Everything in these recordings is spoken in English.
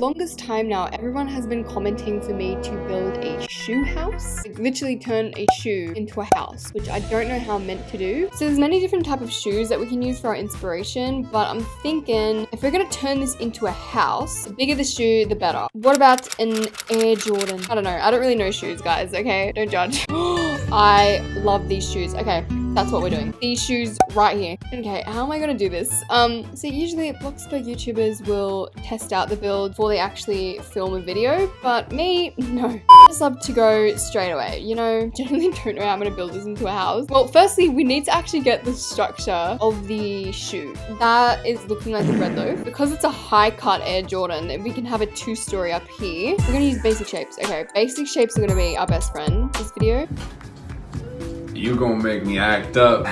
longest time now, everyone has been commenting for me to build a shoe house. Like literally turn a shoe into a house, which I don't know how I'm meant to do. So there's many different type of shoes that we can use for our inspiration, but I'm thinking if we're gonna turn this into a house, the bigger the shoe, the better. What about an Air Jordan? I don't know. I don't really know shoes, guys, okay? Don't judge. I love these shoes. Okay, that's what we're doing. These shoes right here. Okay, how am I gonna do this? So usually Bloxburg YouTubers will test out the build before they actually film a video, but me, no. I just love to go straight away, you know? Generally don't know how I'm gonna build this into a house. Well, firstly, we need to actually get the structure of the shoe. That is looking like a bread loaf. Because it's a high cut Air Jordan, we can have a 2-story up here. We're gonna use basic shapes. Okay, basic shapes are gonna be our best friend this video. You gonna make me act up.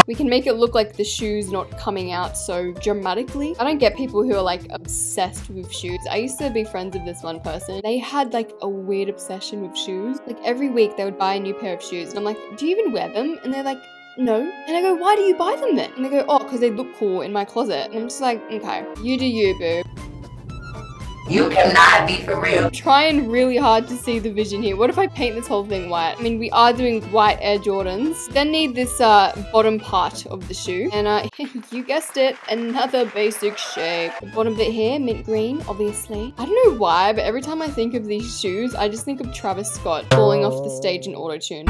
We can make it look like the shoe's not coming out so dramatically. I don't get people who are like obsessed with shoes. I used to be friends with this one person. They had like a weird obsession with shoes. Like every week they would buy a new pair of shoes. And I'm like, do you even wear them? And they're like, no. And I go, why do you buy them then? And they go, oh, because they look cool in my closet. And I'm just like, okay, you do you, boo. You cannot be for real. I'm trying really hard to see the vision here. What if I paint this whole thing white? I mean, we are doing white Air Jordans. Then need this bottom part of the shoe. And you guessed it, another basic shape. The bottom bit here, mint green, obviously. I don't know why, but every time I think of these shoes, I just think of Travis Scott falling off the stage in auto-tune.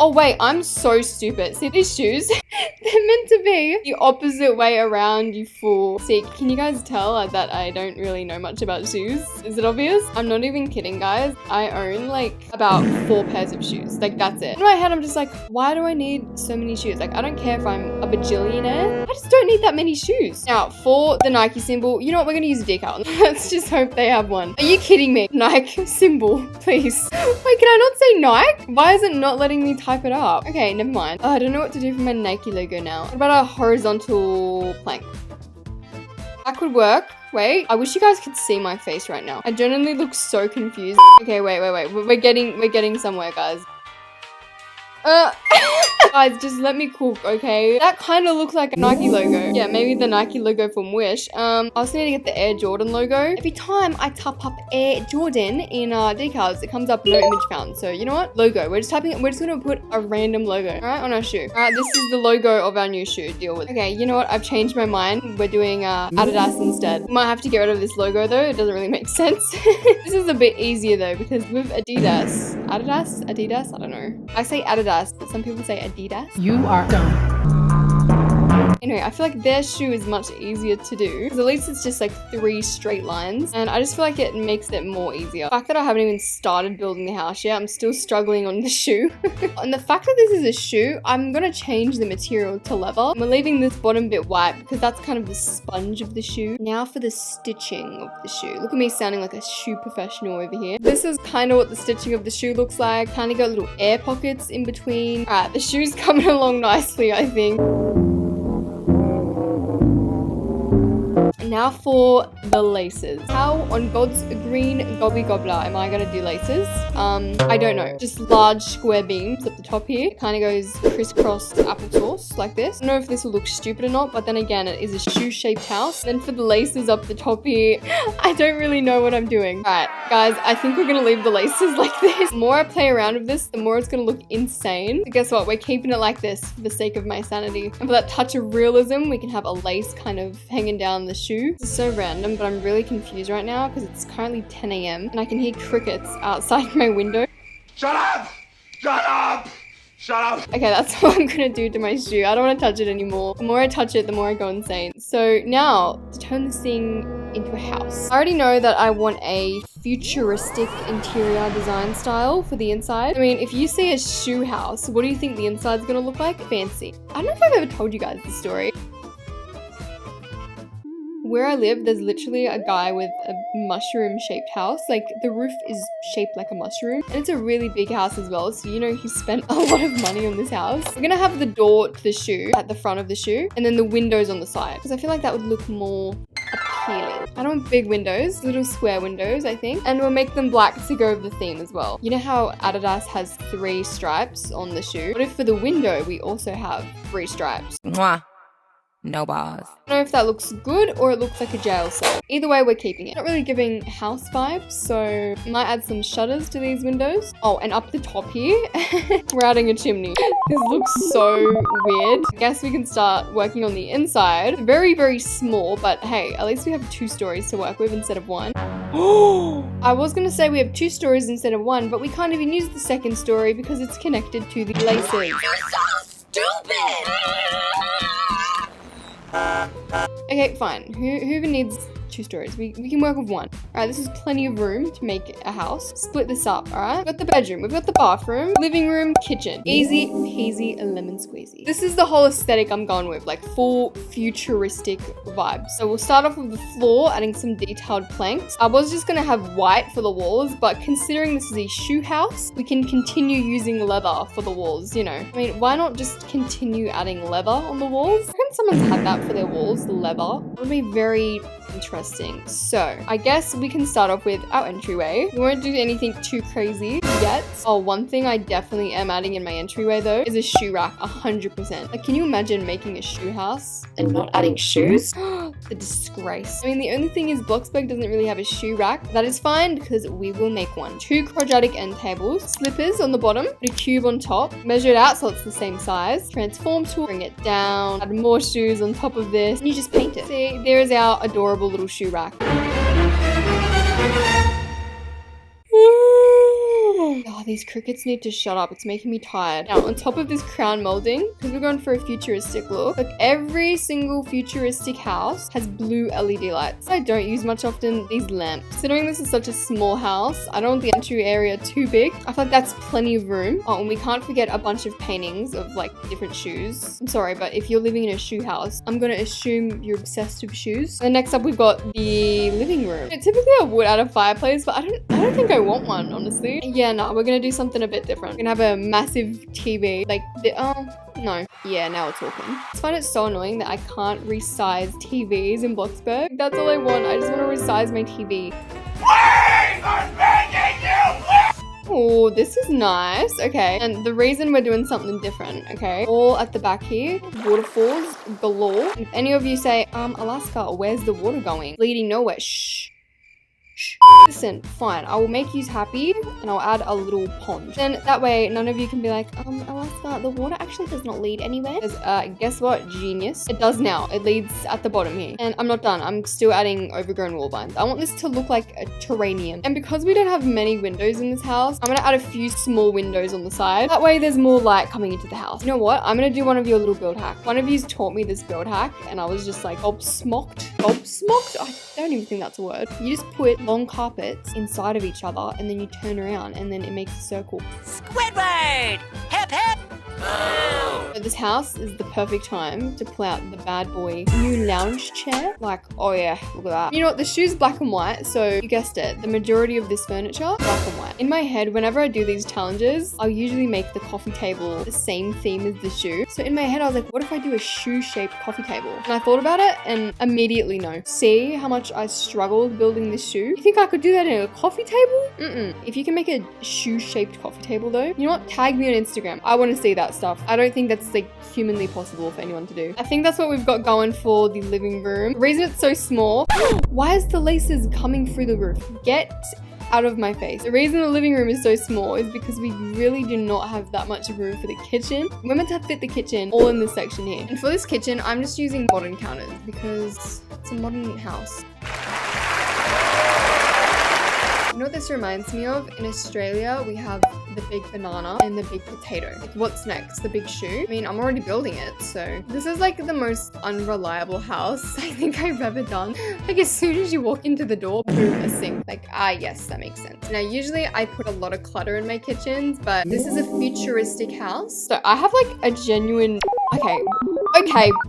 Oh wait, I'm so stupid. See these shoes? They're meant to be the opposite way around, you fool. See, can you guys tell that I don't really know much about shoes? Is it obvious? I'm not even kidding, guys. I own like about 4 pairs of shoes. Like that's it. In my head, I'm just like, why do I need so many shoes? Like I don't care if I'm a bajillionaire. I just don't need that many shoes. Now for the Nike symbol, you know what? We're gonna use a decal. Let's just hope they have one. Are you kidding me? Nike symbol, please. Wait, can I not say Nike? Why is it not letting me type it up? Okay, never mind. I don't know what to do for my Nike logo now. What about a horizontal plank? That could work. Wait, I wish you guys could see my face right now. I genuinely look so confused. Okay, wait. We're getting somewhere, guys. Guys, just let me cook, okay? That kind of looks like a Nike logo. Yeah, maybe the Nike logo from Wish. I also need to get the Air Jordan logo. Every time I type up Air Jordan in decals, it comes up no image found. So you know what? Logo. We're just gonna put a random logo, all right, on our shoe. All right, this is the logo of our new shoe. Deal with it. Okay, you know what? I've changed my mind. We're doing Adidas instead. Might have to get rid of this logo though. It doesn't really make sense. This is a bit easier though because with Adidas, I don't know. I say Adidas, but some people say Adidas. You are dumb. Anyway, I feel like their shoe is much easier to do because at least it's just like 3 straight lines and I just feel like it makes it more easier. The fact that I haven't even started building the house yet, I'm still struggling on the shoe. And the fact that this is a shoe, I'm gonna change the material to leather. We're leaving this bottom bit white because that's kind of the sponge of the shoe. Now for the stitching of the shoe. Look at me sounding like a shoe professional over here. This is kind of what the stitching of the shoe looks like. Kind of got little air pockets in between. All right, the shoe's coming along nicely, I think. Now for the laces. How on God's green gobby gobbler am I gonna do laces? I don't know. Just large square beams at the top here. It kind of goes crisscross applesauce like this. I don't know if this will look stupid or not, but then again, it is a shoe-shaped house. Then for the laces up the top here, I don't really know what I'm doing. All right, guys, I think we're gonna leave the laces like this. The more I play around with this, the more it's gonna look insane. So guess what? We're keeping it like this for the sake of my sanity. And for that touch of realism, we can have a lace kind of hanging down the shoe. This is so random, but I'm really confused right now because it's currently 10 a.m. and I can hear crickets outside my window. Shut up! Shut up! Shut up! Okay, that's what I'm gonna do to my shoe. I don't want to touch it anymore. The more I touch it, the more I go insane. So now, to turn this thing into a house. I already know that I want a futuristic interior design style for the inside. I mean, if you see a shoe house, what do you think the inside's gonna look like? Fancy. I don't know if I've ever told you guys this story. Where I live, there's literally a guy with a mushroom-shaped house. Like, the roof is shaped like a mushroom. And it's a really big house as well, so you know he spent a lot of money on this house. We're gonna have the door to the shoe at the front of the shoe, and then the windows on the side, because I feel like that would look more appealing. I don't want big windows, little square windows, I think. And we'll make them black to go with the theme as well. You know how Adidas has 3 stripes on the shoe? What if for the window, we also have 3 stripes? Mwah. No balls. I don't know if that looks good or it looks like a jail cell. Either way, we're keeping it. Not really giving house vibes, so might add some shutters to these windows. Oh, and up the top here, we're adding a chimney. This looks so weird. I guess we can start working on the inside. Very, very small, but hey, at least we have 2 stories to work with instead of 1. I was gonna say we have 2 stories instead of 1, but we can't even use the second story because it's connected to the laces. You're so stupid! Okay, fine. Who even needs 2 stories? We can work with 1. Alright, this is plenty of room to make a house. Split this up, alright? We've got the bedroom, we've got the bathroom, living room, kitchen. Easy peasy lemon squeezy. This is the whole aesthetic I'm going with, like full futuristic vibes. So we'll start off with the floor, adding some detailed planks. I was just gonna have white for the walls, but considering this is a shoe house, we can continue using leather for the walls, you know. I mean, why not just continue adding leather on the walls? I reckon someone's had that for their walls, the leather. It would be very interesting. So I guess we can start off with our entryway. We won't do anything too crazy yet. Oh, one thing I definitely am adding in my entryway though is a shoe rack, 100%. Like, can you imagine making a shoe house and not adding shoes? The disgrace. I mean, the only thing is Bloxburg doesn't really have a shoe rack. That is fine because we will make one. 2 quadratic end tables, slippers on the bottom, put a cube on top, measure it out so it's the same size, transform tool, bring it down, add more shoes on top of this, and you just paint it. See, there is our adorable little shoe rack. Oh, these crickets need to shut up. It's making me tired. Now, on top of this crown molding, because we're going for a futuristic look, like every single futuristic house has blue LED lights. I don't use much often these lamps. Considering this is such a small house, I don't want the entry area too big. I feel like that's plenty of room. Oh, and we can't forget a bunch of paintings of like different shoes. I'm sorry, but if you're living in a shoe house, I'm going to assume you're obsessed with shoes. And next up, we've got the living room. Typically, I would add a fireplace, but I don't think I want one, honestly. Yeah, no, we're gonna do something a bit different. We're gonna have a massive TV, like no. Yeah, now we're talking. I just find it so annoying that I can't resize TVs in Bloxburg. That's all I want. I just want to resize my TV. Please, I'm begging you, please! Oh, this is nice. Okay, and the reason we're doing something different, okay? All at the back here, waterfalls galore. If any of you say, Alaska, where's the water going? Leading nowhere. Shh. Listen, fine, I will make you happy and I'll add a little pond. Then that way none of you can be like, Alaska, the water actually does not lead anywhere. Because guess what? Genius. It does now. It leads at the bottom here. And I'm not done. I'm still adding overgrown wall vines. I want this to look like a terrarium. And because we don't have many windows in this house, I'm gonna add a few small windows on the side. That way there's more light coming into the house. You know what? I'm gonna do one of your little build hack. One of you's taught me this build hack and I was just like gobsmocked. I don't even think that's a word. You just put long carpets inside of each other and then you turn around and then it makes a circle. Squidward! Hip hip! So this house is the perfect time to pull out the bad boy new lounge chair. Like, oh yeah, look at that. You know what? The shoe's black and white, so you guessed it. The majority of this furniture, black and white. In my head, whenever I do these challenges, I'll usually make the coffee table the same theme as the shoe. So in my head, I was like, what if I do a shoe-shaped coffee table? And I thought about it and immediately no. See how much I struggled building this shoe? You think I could do that in a coffee table? If you can make a shoe-shaped coffee table though, you know what? Tag me on Instagram. I want to see that stuff. I don't think that's like humanly possible for anyone to do. I think that's what we've got going for the living room. The reason it's so small, why is the laces coming through the roof? Get out of my face. The reason the living room is so small is because we really do not have that much room for the kitchen. We're meant to fit the kitchen all in this section here. And for this kitchen, I'm just using modern counters because it's a modern house. You know what this reminds me of? In Australia, we have the big banana and the big potato. Like, what's next? The big shoe? I mean, I'm already building it, so. This is like the most unreliable house I think I've ever done. Like, as soon as you walk into the door, boom, a sink. Like, yes, that makes sense. Now, usually I put a lot of clutter in my kitchens, but this is a futuristic house. So I have like a genuine, okay.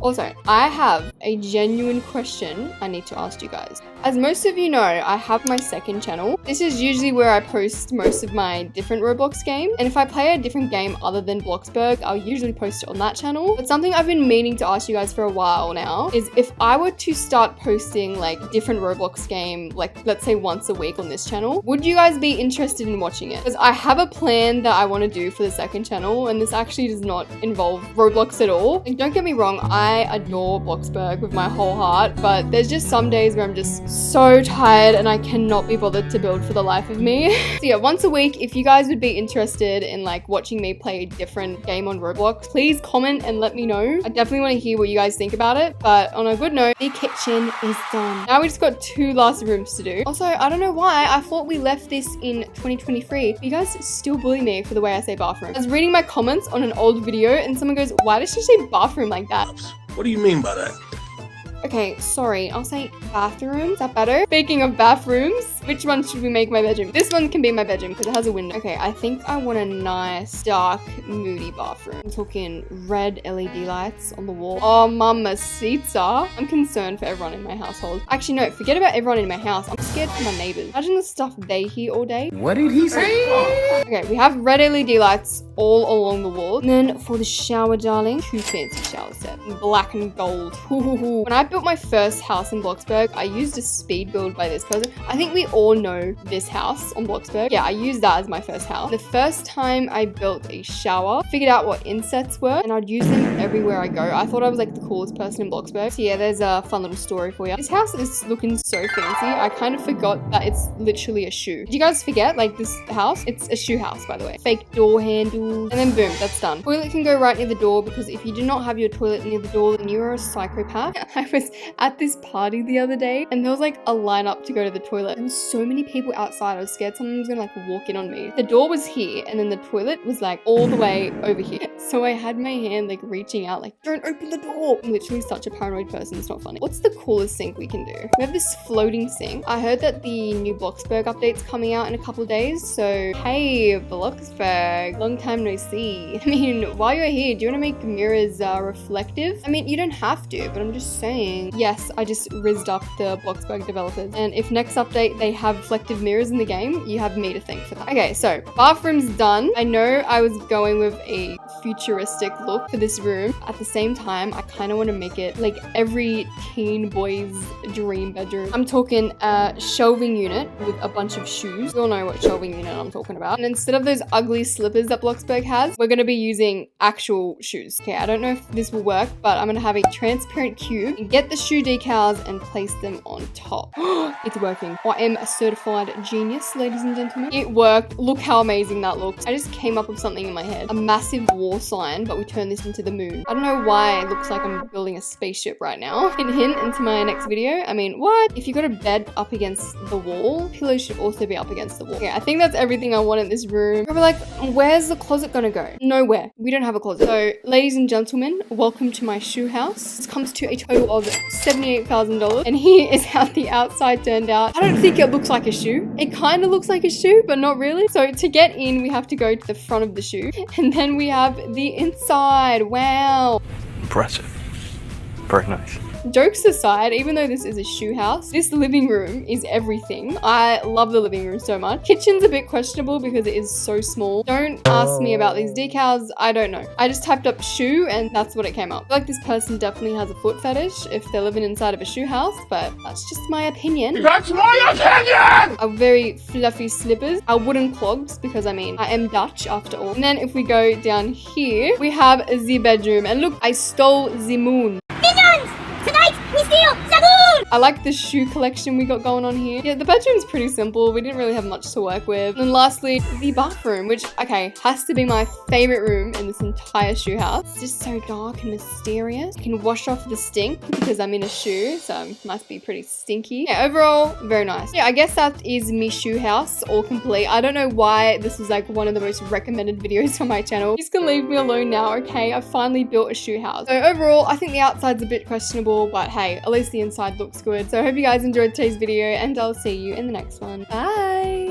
Also, I have a genuine question I need to ask you guys. As most of you know, I have my second channel. This is usually where I post most of my different Roblox games. And if I play a different game other than Bloxburg, I'll usually post it on that channel. But something I've been meaning to ask you guys for a while now is if I were to start posting like different Roblox game, like let's say once a week on this channel, would you guys be interested in watching it? Because I have a plan that I want to do for the second channel, and this actually does not involve Roblox at all. Like, don't get me me wrong, I adore Bloxburg with my whole heart, but there's just some days where I'm just so tired and I cannot be bothered to build for the life of me. So yeah, once a week, if you guys would be interested in like watching me play a different game on Roblox, please comment and let me know. I definitely want to hear what you guys think about it. But on a good note, the kitchen is done. Now we just got 2 last rooms to do. Also, I don't know why, I thought we left this in 2023. You guys still bully me for the way I say bathroom. I was reading my comments on an old video and someone goes, why does she say bathroom like that? What do you mean by that? Okay, sorry, I'll say bathroom. Is that better? Speaking of bathrooms, which one should we make my bedroom? This one can be my bedroom because it has a window. Okay, I think I want a nice, dark, moody bathroom. I'm talking red LED lights on the wall. Oh, mamacita. I'm concerned for everyone in my household. Actually, no, forget about everyone in my house. I'm scared for my neighbors. Imagine the stuff they hear all day. What did he say? Okay, we have red LED lights all along the wall. And then for the shower, darling, 2 fancy shower sets. Black and gold. When I built my first house in Bloxburg, I used a speed build by this person. I think we all know this house on Bloxburg. Yeah, I used that as my first house. The first time I built a shower, figured out what insets were, and I'd use them everywhere I go. I thought I was like the coolest person in Bloxburg. So yeah, there's a fun little story for you. This house is looking so fancy. I kind of forgot that it's literally a shoe. Did you guys forget, like, this house? It's a shoe house, by the way. Fake door handles. And then boom, that's done. Toilet can go right near the door because if you do not have your toilet near the door, then you are a psychopath. I was at this party the other day and there was like a lineup to go to the toilet. There was so many people outside. I was scared someone was gonna like walk in on me. The door was here and then the toilet was like all the way over here. So I had my hand like reaching out like, don't open the door. I'm literally such a paranoid person. It's not funny. What's the coolest sink we can do? We have this floating sink. I heard that the new Bloxburg update's coming out in a couple of days. So hey, Bloxburg, long time no see. I mean, while you're here, do you want to make mirrors reflective? I mean, you don't have to, but I'm just saying. Yes, I just rizzed up the Bloxburg developers. And if next update they have reflective mirrors in the game, you have me to thank for that. Okay, so bathroom's done. I know I was going with a futuristic look for this room. At the same time, I kind of want to make it like every teen boy's dream bedroom. I'm talking a shelving unit with a bunch of shoes. You all know what shelving unit I'm talking about. And instead of those ugly slippers that Bloxburg has, we're going to be using actual shoes. Okay, I don't know if this will work, but I'm going to have a transparent cube and get the shoe decals and place them on top. It's working. I am a certified genius, ladies and gentlemen. It worked. Look how amazing that looks. I just came up with something in my head. A massive war sign, but we turn this into the moon. I don't know why it looks like I'm building a spaceship right now. Hint into my next video. I mean, what? If you got a bed up against the wall, pillows should also be up against the wall. Okay, I think that's everything I want in this room. Probably like, where's the closet gonna go? Nowhere. We don't have a closet. So, ladies and gentlemen, welcome to my shoe house. This comes to a total of $78,000. And here is how the outside turned out. I don't think it looks like a shoe. It kind of looks like a shoe, but not really. So to get in, we have to go to the front of the shoe. And then we have the inside. Wow. Impressive. Very nice. Jokes aside, even though this is a shoe house, this living room is everything. I love the living room so much. Kitchen's a bit questionable because it is so small. Don't ask me about these decals. I don't know. I just typed up shoe and that's what it came up. I feel like this person definitely has a foot fetish if they're living inside of a shoe house, but that's just my opinion. That's my opinion! Our very fluffy slippers, our wooden clogs, because I mean, I am Dutch after all. And then if we go down here, we have the bedroom. And look, I stole the moon. Minions! Tonight, we steal Sagoon! I like the shoe collection we got going on here. Yeah, the bedroom's pretty simple. We didn't really have much to work with. And lastly, the bathroom, which, okay, has to be my favorite room in this entire shoe house. It's just so dark and mysterious. I can wash off the stink because I'm in a shoe, so it must be pretty stinky. Yeah, overall, very nice. Yeah, I guess that is me shoe house, all complete. I don't know why this was like one of the most recommended videos on my channel. Just gonna leave me alone now, okay? I finally built a shoe house. So overall, I think the outside's a bit questionable, but hey, at least the inside looks good. So I hope you guys enjoyed today's video and I'll see you in the next one. Bye!